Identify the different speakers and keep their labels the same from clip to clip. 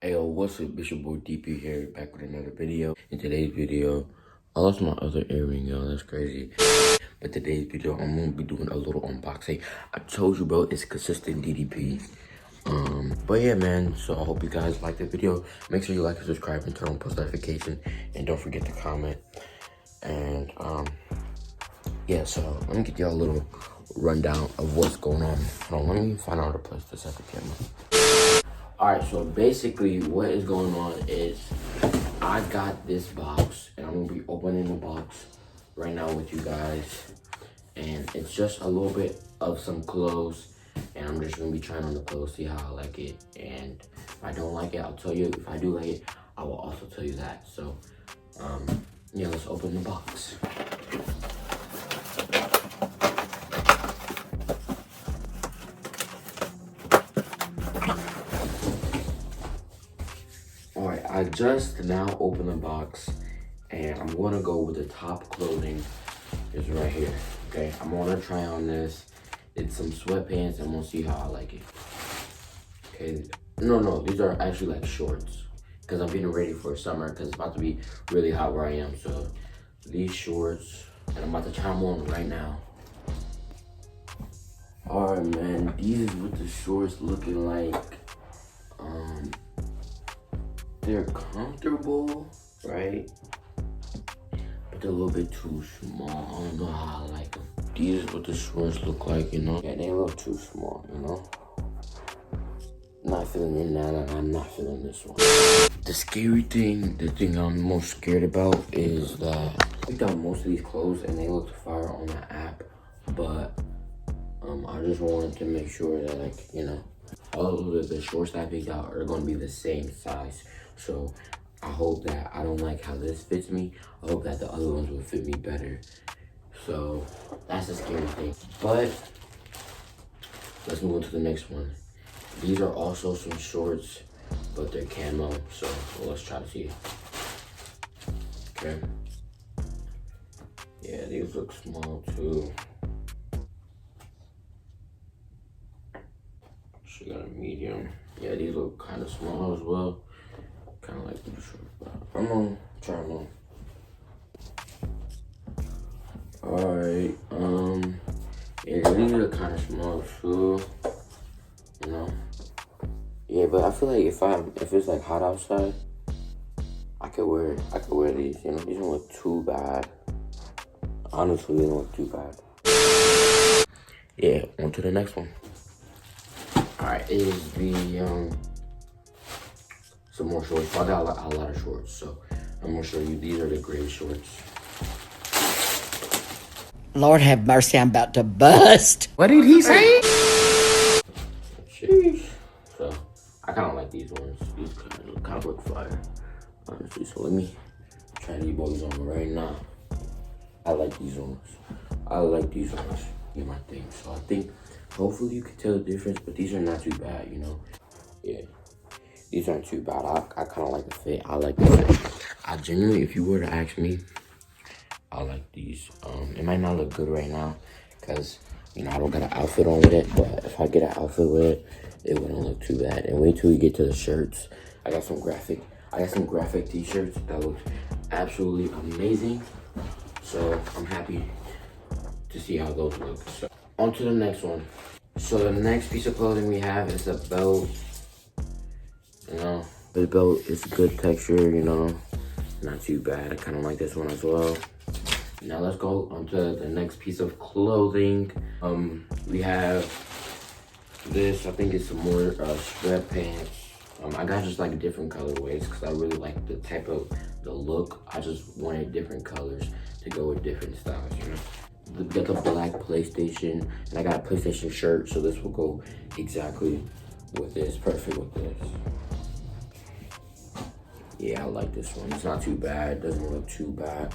Speaker 1: Hey yo, what's up? It's your boy DP here, back with another video. In today's video, I lost my other earring, yo. That's crazy. But today's video, I'm gonna be doing a little unboxing. I told you, bro, it's consistent DDP. But yeah, man. So I hope you guys like the video. Make sure you like and subscribe and turn on post notification, and don't forget to comment. And yeah. So let me get y'all a little rundown of what's going on. Hold on, let me find out a place to set the camera. Alright, so basically what is going on is I got this box and I'm gonna be opening the box right now with you guys. And it's just a little bit of some clothes and I'm just gonna be trying on the clothes, see how I like it. And if I don't like it, I'll tell you. If I do like it, I will also tell you that. So yeah, let's open the box. Alright, I just now opened the box and I'm gonna go with the top clothing. Is right here. Okay, I'm gonna try on this. It's some sweatpants. I'm gonna see how I like it. Okay, no, these are actually like shorts because I'm getting ready for summer because it's about to be really hot where I am. So these shorts, and I'm about to try them on right now. Alright, man, these is what the shorts looking like. They're comfortable, right? But they're a little bit too small. I don't know how I like them. These is what the shorts look like, you know? Yeah, they look too small, you know? Not feeling in that, and I'm not feeling this one. The scary thing, the thing I'm most scared about is that I picked out most of these clothes and they looked fire on the app, but I just wanted to make sure that, like, you know, all of the shorts that I picked out are gonna be the same size. So I hope that I don't like how this fits me. I hope that the other ones will fit me better. So that's a scary thing. But let's move on to the next one. These are also some shorts, but they're camo. So let's try to see it. Okay. Yeah, these look small too. She got a medium. Yeah, these look kind of small as well. Kind of like the short. I'm gonna try them on. Alright, yeah, these are kind of small too, you know. Yeah, but I feel like if it's like hot outside, I could wear these. You know, these don't look too bad. Honestly, they don't look too bad. Yeah, on to the next one. Alright, is the some more shorts. I got a lot of shorts, so I'm gonna show you. These are the gray shorts.
Speaker 2: Lord have mercy, I'm about to bust.
Speaker 3: What did he say?
Speaker 1: Sheesh. So I kind of like these ones. These kind of look fire, honestly. So let me try these boys on right now. I like these ones. Yeah, my thing. So I think hopefully you can tell the difference, but these are not too bad, you know. Yeah, these aren't too bad. I kind of like the fit. I like the fit. I genuinely, if you were to ask me, I like these. It might not look good right now because, you know, I don't got an outfit on with it, but if I get an outfit with it, it wouldn't look too bad. And wait till we get to the shirts. I got some graphic t-shirts that look absolutely amazing. So I'm happy to see how those look. So on to the next one. So the next piece of clothing we have is a belt. You know, the belt is good texture, you know, not too bad. I kind of like this one as well. Now let's go on to the next piece of clothing. We have this. I think it's some more sweatpants. I got just like different colorways because I really like the type of the look. I just wanted different colors to go with different styles, you know. We got the black PlayStation, and I got a PlayStation shirt, so this will go exactly with this. Perfect with this. Yeah, I like this one. It's not too bad. It doesn't look too bad.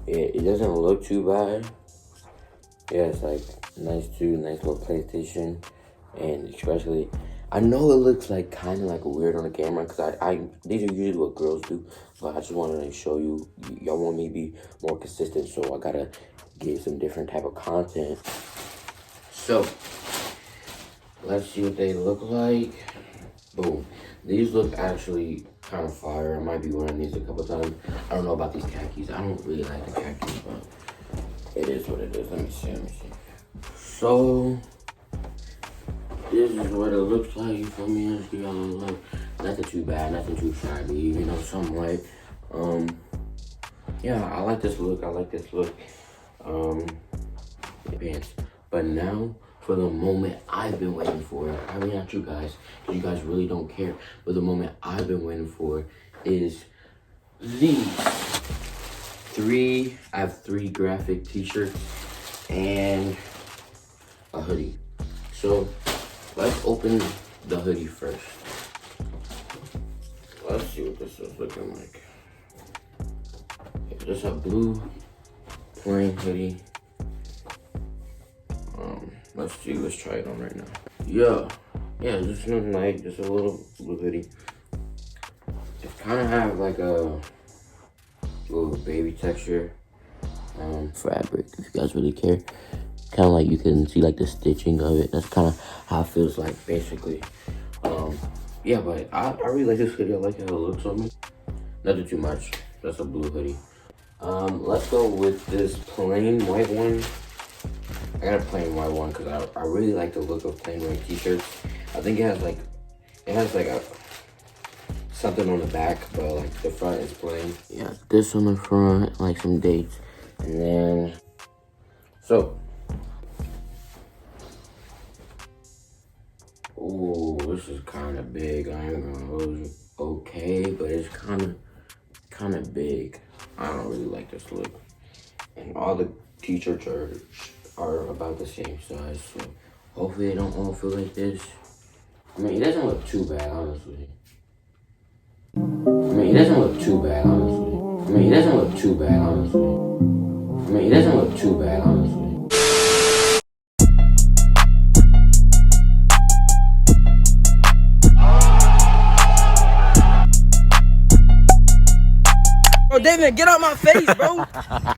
Speaker 1: It doesn't look too bad. Yeah, it's like nice too, nice little PlayStation. And especially, I know it looks like kind of like weird on the camera because these are usually what girls do. But I just wanted to show you, y'all want me to be more consistent, so I gotta give some different type of content. So, let's see what they look like. These look actually kind of fire. I might be wearing these a couple times. I don't know about these khakis. I don't really like the khakis, but it is what it is. Let me see. So this is what it looks like. You feel me? Let's give y'all a little look. Nothing too bad. Nothing too shabby. You know, something like. Yeah, I like this look. Pants. But now, for the moment I've been waiting for, I mean, not you guys, because you guys really don't care, but the moment I've been waiting for is these I have three graphic t-shirts and a hoodie. So let's open the hoodie first. Let's see what this is looking like. Just a blue plain hoodie. Let's see, let's try it on right now. Yeah, just looking like just a little blue hoodie. It kind of have like a little baby texture fabric, if you guys really care. Kind of like you can see like the stitching of it. That's kind of how it feels like, basically. Yeah, but I really like this hoodie. I like how it looks on me. Nothing too much. That's a blue hoodie. Let's go with this plain white one. I got a plain white one because I really like the look of plain white t-shirts. I think it has like a something on the back, but like the front is plain. Yeah, this on the front, like some dates, and then so. Oh, this is kind of big. I ain't gonna hold you. Okay, but it's kind of big. I don't really like this look, and all the t-shirts are about the same size, so hopefully they don't all feel like this. I mean, it doesn't look too bad, honestly.
Speaker 2: Bro, David, get out my face, bro.